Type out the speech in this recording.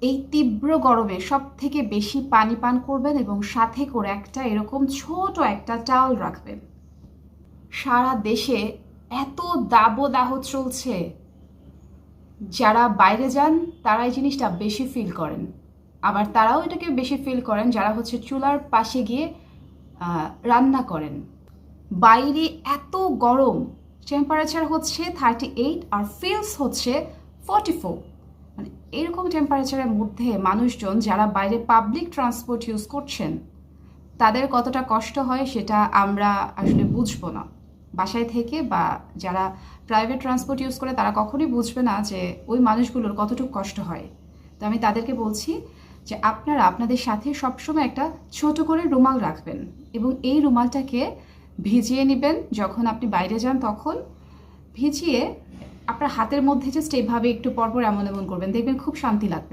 এই তীব্র গরমে সব থেকে বেশি পানি পান করবেন এবং সাথে করে একটা এরকম ছোট একটা টাওয়াল রাখবেন। সারা দেশে এত দাবদাহ চলছে, যারা বাইরে যান তারা এই জিনিসটা বেশি ফিল করেন, আবার তারাও এটাকে বেশি ফিল করেন যারা হচ্ছে চুলার পাশে গিয়ে রান্না করেন। বাইরে এত গরম, টেম্পারেচার হচ্ছে 38 আর ফিলস হচ্ছে 44। মানে এরকম টেম্পারেচারের মধ্যে মানুষজন যারা বাইরে পাবলিক ট্রান্সপোর্ট ইউজ করছেন তাদের কতটা কষ্ট হয় সেটা আমরা আসলে বুঝবো না। বাসায় থেকে বা যারা প্রাইভেট ট্রান্সপোর্ট ইউজ করে তারা কখনোই বুঝবে না যে ওই মানুষগুলোর কতটুকু কষ্ট হয়। তো আমি তাদেরকে বলছি যে আপনারা আপনাদের সাথে সবসময় একটা ছোট করে রুমাল রাখবেন এবং এই রুমালটাকে ভিজিয়ে নেবেন যখন আপনি বাইরে যান, তখন ভিজিয়ে আপনার হাতের মধ্যে জাস্ট এইভাবে একটু পরপর এমন এমন করবেন, দেখবেন খুব শান্তি লাগবে।